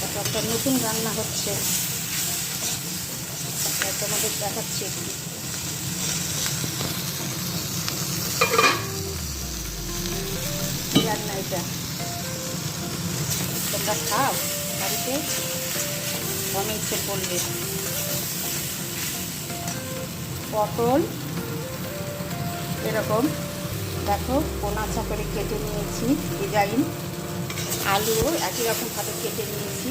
একটা নতুন রান্না হচ্ছে, তোমাদের দেখাচ্ছি একটু। রান্না এটা তোমরা খাও বাড়িতে, অনেক ইচ্ছে করলে। পটল এরকম দেখো কোনাচা করে কেটে নিয়েছি ডিজাইন, আলুও একই রকমভাবে কেটে নিয়েছি।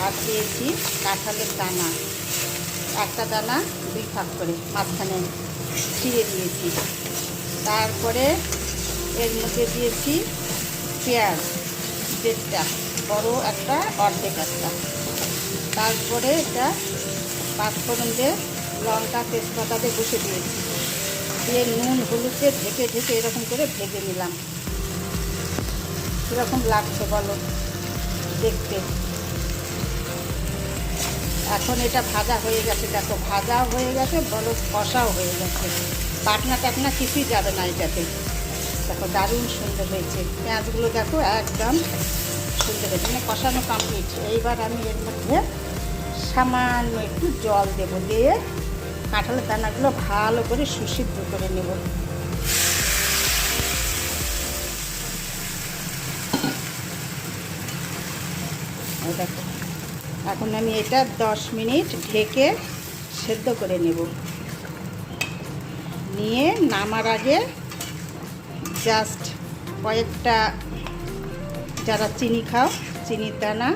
আর দিয়েছি কাঁঠালের দানা, একটা দানা 2 ভাগ করে মাঝখানে ছিঁড়ে দিয়েছি। তারপরে এর মধ্যে দিয়েছি পেঁয়াজ 1.5টা, বড় একটা অর্ধেক একটা। তারপরে এটা 5 ফোড়ন দিয়ে লঙ্কা তেজপাতা দিয়ে বসে দিয়েছি, দিয়ে নুন হলুদ দিয়ে ঢেকে ঢেকে এরকম করে ভেজে নিলাম। কীরকম লাগছে বলো দেখতে? এখন এটা ভাজা হয়ে গেছে, দেখো ভাজাও হয়ে গেছে, বলো কষাও হয়ে গেছে। বাটনা টাটনা কিছুই যাবে না এটাতে। দেখো দারুণ সুন্দর হয়েছে, পেঁয়াজগুলো দেখো একদম সুন্দর হয়েছে, মানে কষানো কমপ্লিট। এইবার আমি এর মধ্যে সামান্য একটু জল দেব, দিয়ে কাঁঠালের দানাগুলো ভালো করে সুসিদ্ধ করে নেব। দেখো এখন আমি এটা 10 মিনিট ঢেকে সেদ্ধ করে নেব। নিয়ে নামার আগে জাস্ট কয়েকটা, যারা চিনি খাও চিনির দানা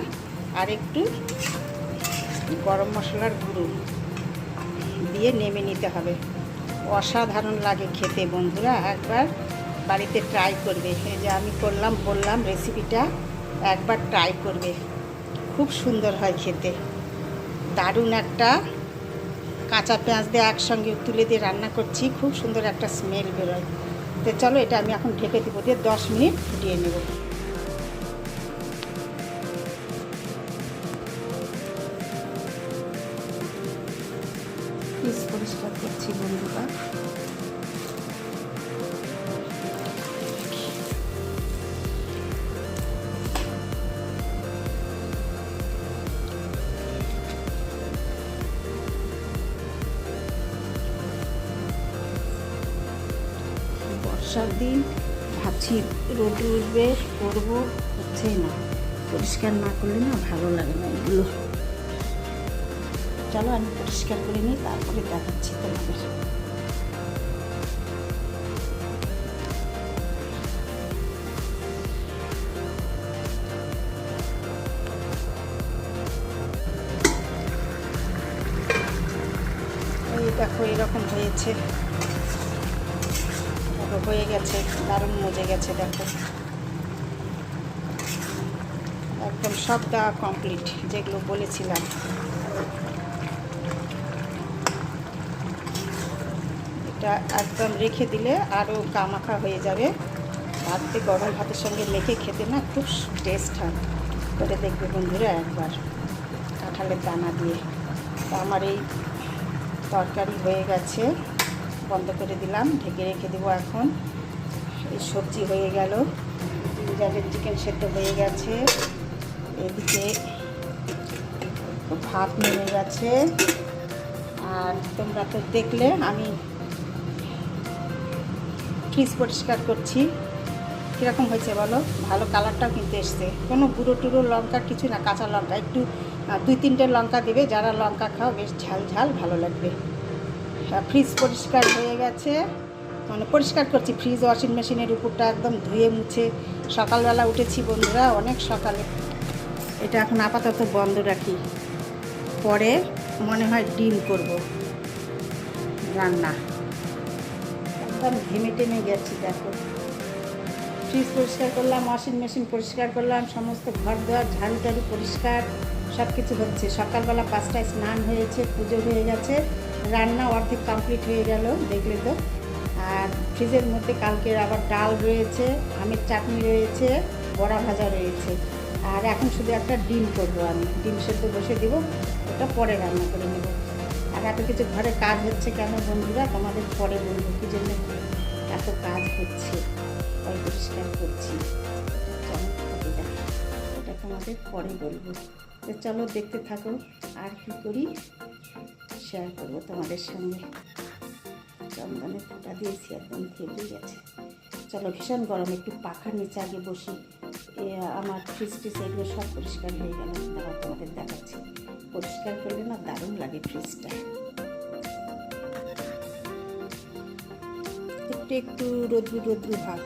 আর একটু গরম মশলার গুঁড়ো দিয়ে নেমে নিতে হবে। অসাধারণ লাগে খেতে বন্ধুরা, একবার বাড়িতে ট্রাই করবে। এই যে আমি বললাম রেসিপিটা একবার ট্রাই করবে, খুব সুন্দর হয় খেতে। দারুণ একটা কাঁচা পেঁয়াজ দিয়ে একসঙ্গে তুলে দিয়ে রান্না করছি, খুব সুন্দর একটা স্মেল বেরোয়। তো চলো এটা আমি এখন ঢেকে দেবো, দিয়ে 10 মিনিট ফুটিয়ে নেব। পিস পরিষ্কার করছি বন্ধুরা। বর্ষার দিন ভাবছি রোদ উঠবে, করবো, হচ্ছেই না। পরিষ্কার না করলে না ভালো লাগে না এগুলো। চলো আমি পরিষ্কার করে নিই, তারপরে দেখাচ্ছি তোমাদের। এই দেখো এরকম হয়েছে, হয়ে গেছে, দারুণ মজে গেছে। দেখো একদম সব দেওয়া কমপ্লিট যেগুলো বলেছিলাম। এটা একদম রেখে দিলে আরও গামাখা হয়ে যাবে, ভাতে গরম ভাতের সঙ্গে মেখে খেতে না খুব টেস্ট হয়। করে দেখবে বন্ধুরা একবার কাঁঠালের দানা দিয়ে। তো আমার এই তরকারি হয়ে গেছে, বন্ধ করে দিলাম, ঢেকে রেখে দেবো। এখন এই সবজি হয়ে গেল, জিঞ্জারের চিকেন সেদ্ধ হয়ে গেছে, এদিকে ভাত নেমে গেছে। আর তোমরা তো দেখলে আমি ফ্রিজ পরিষ্কার করছি, কীরকম হয়েছে বলো? ভালো কালারটাও কিন্তু এসছে, কোনো গুঁড়ো টুড়ো লঙ্কা কিছু না, কাঁচা লঙ্কা একটু 2-3টে লঙ্কা দেবে, যারা লঙ্কা খাও বেশ ঝাল ঝাল ভালো লাগবে। ফ্রিজ পরিষ্কার হয়ে গেছে, মানে পরিষ্কার করছি ফ্রিজ, ওয়াশিং মেশিনের উপরটা একদম ধুয়ে মুছে সকালবেলা উঠেছি বন্ধুরা, অনেক সকালে। এটা এখন আপাতত বন্ধ রাখি, পরে মনে হয় ডিম করব রান্না। একদম ঘেমে টেমে গেছি। দেখো ফ্রিজ পরিষ্কার করলাম, ওয়াশিং মেশিন পরিষ্কার করলাম, সমস্ত ঘর দুয়ার ঝাড়ু টাড়ু পরিষ্কার সব কিছু হচ্ছে। সকালবেলা 5টায় স্নান হয়েছে, পুজো হয়ে গেছে, রান্না অর্ধেক কমপ্লিট হয়ে গেল দেখলে তো। আর ফ্রিজের মধ্যে কালকের আবার ডাল রয়েছে, আমের চাটনি রয়েছে, বড়া ভাজা রয়েছে। আর এখন শুধু একটা ডিম করবো, আমি ডিম সেদ্ধ বসে দেবো, ওটা পরে রান্না করে নেব। আর এত কিছু ঘরে কাজ হচ্ছে কেন বন্ধুরা, তোমাদের পরে বলবো কী জন্য এত কাজ হচ্ছে। ওই পরিষ্কার করছি, এটা তোমাদের পরে বলবো। তো চলো দেখতে থাকো আর কি করি শেয়ার করবো তোমাদের সঙ্গে। চন্দনে ফোঁটা দিয়েছি, একদম থেমে গেছে। চলো, ভীষণ গরম, একটু পাখার নিচে আগে বসি। আমার ফ্রিজ টিজ এগুলো সব পরিষ্কার হয়ে গেল, দাঁড়াও তোমাদের দেখাচ্ছি। পরিষ্কার করলে না দারুণ লাগে ফ্রিজটা। একটু একটু রোদ্রু রোদ্রু ভাব।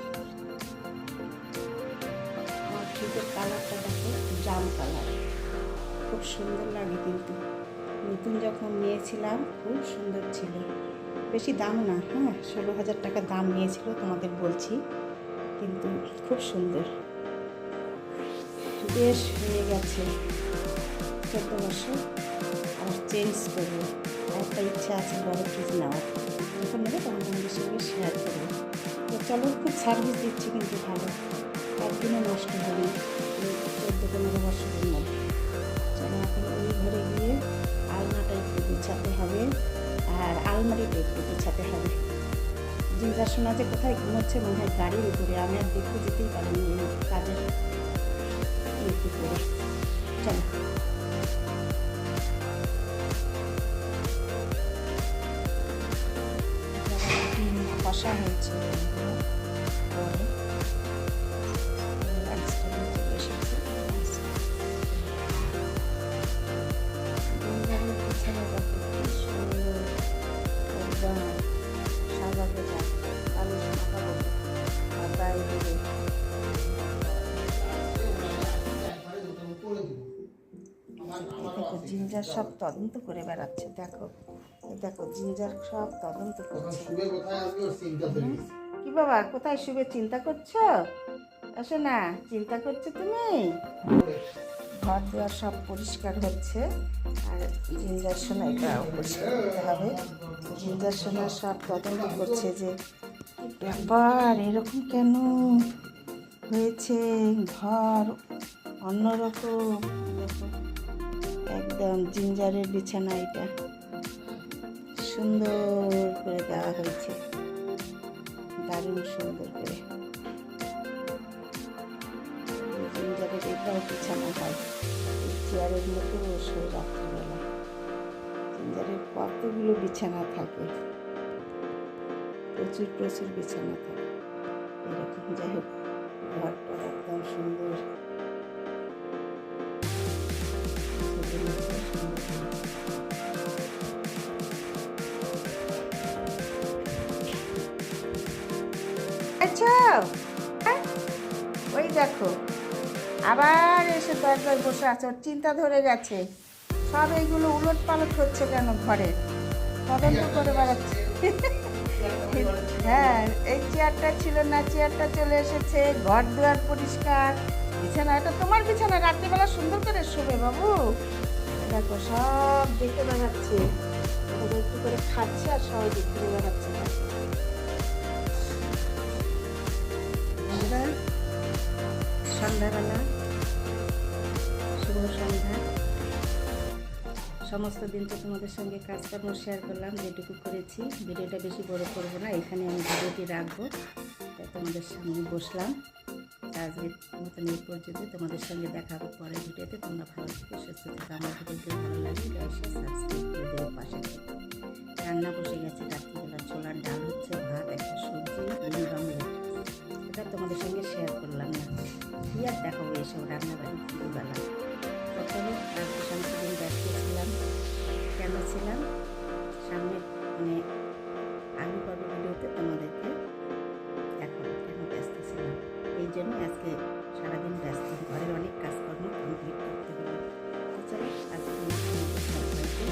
আমার ফ্রিজের কালারটা দেখো, জাম কালার, খুব সুন্দর লাগে। কিন্তু নতুন যখন নিয়েছিলাম খুব সুন্দর ছিল, বেশি দাম না, হ্যাঁ 16,000 টাকা দাম নিয়েছিল তোমাদের বলছি, কিন্তু খুব সুন্দর। বেশ হয়ে গেছে 14 বছর, আর চেঞ্জ করবো। একটা ইচ্ছা আছে বড় ফ্রিজ নেওয়ার, যখন নেবে তখন তোমাদের সঙ্গে শেয়ার করবো। তো চলো, খুব সার্ভিস দিচ্ছি কিন্তু ভালো, একদিনও নষ্ট হবে 14-15 বছরের মধ্যে। চলো এখন ওই ঘরে গিয়ে আলনাটা একটু গুছাতে হবে, আর আলমারিটা একটু গুছাতে হবে। জিঞ্জার শোনা যে কোথায় ঘুমোচ্ছে মনে হয় গাড়ির উপরে, আমি আর দেখতে যেতেই পারিনি কাজের একটু করে। চলো কষা হয়েছে পরে সাজাতে যায় তাহলে দেখো জিঞ্জার সব তদন্ত করে বেড়াচ্ছে। দেখো দেখো জিঞ্জার সব তদন্ত করছে। কি বাবা, কোথায় শুবে চিন্তা করছো? আসো না, চিন্তা করছো তুমি? ঘর দুয়ার সব পরিষ্কার হচ্ছে, আর জিঞ্জার সোনা এটাও পরিষ্কার করতে হবে। জিঞ্জার সোনা সব তদন্ত করছে যে ব্যাপার, এরকম কেন হয়েছে, ঘর অন্যরকম। দেখো একদম জিঞ্জারের বিছানা, এটা সুন্দর করে দেওয়া হয়েছে, দারুণ সুন্দর করে। জিঞ্জারের এটাও বিছানা হয়, চেয়ারের মতো বসে রাত্রিবেলা। জিঞ্জারের কতগুলো বিছানা থাকে, প্রচুর প্রচুর বিছানা থাকে এরকম। যাই হোক, ঘরটা একদম সুন্দর। আচ্ছা, ওই দেখো আবার এসে দরজায় বসে আছে, ওর চিন্তা ধরে গেছে। সব এইগুলো উলট পালট হচ্ছে কেন ঘরে, তদন্ত করে বেড়াচ্ছে। হ্যাঁ, এই চেয়ারটা ছিল না, চেয়ারটা চলে এসেছে, ঘর দুয়ার পরিষ্কার, বিছানা, এটা তোমার বিছানা, রাত্রিবেলা সুন্দর করে শোবে বাবু। দেখো সব দেখে বেড়াচ্ছে, একটু করে খাচ্ছে আর সবাই দেখতে বেড়াচ্ছে। সন্ধ্যাবেলা, শুভ সন্ধ্যা। সমস্ত দিন তো তোমাদের সঙ্গে কাজকর্ম শেয়ার করলাম, যেটুকু করেছি। ভিডিওটা বেশি বড় করবো না, এখানে আমি ভিডিওটি রাখবো। তাই তোমাদের সামনে বসলাম। আজকের মতন এই পর্যন্ত, তোমাদের সঙ্গে দেখা হবে পরের ভিডিওতে। তোমরা ভালো থেকে সুস্থ থেকে, আমার ভিডিওটি ভালো লাগে লাইক সাবস্ক্রাইব করে দেবে, পাশে থেকে। রান্না বসে গেছে রাত্রিবেলা, ছোলার ডাল হচ্ছে, ভাত, একটা সবজি, অমলেট। এটা তোমাদের সঙ্গে শেয়ার করলাম না, কি আর দেখাবো এসব রান্নাবাড়ি দুপুরবেলা। প্রথমে আজকে সামনে ব্যস্ত ছিলাম, কেন ছিলাম, সামনে মানে আগে পর্ব ভিডিওতে তোমাদেরকে দেখাবো কেন ব্যস্ত ছিলাম। এই জন্য আজকে সারাদিন ব্যস্ত, ঘরের অনেক কাজকর্ম কমপ্লিট করতে হবে। চলো আজকে সবাইকে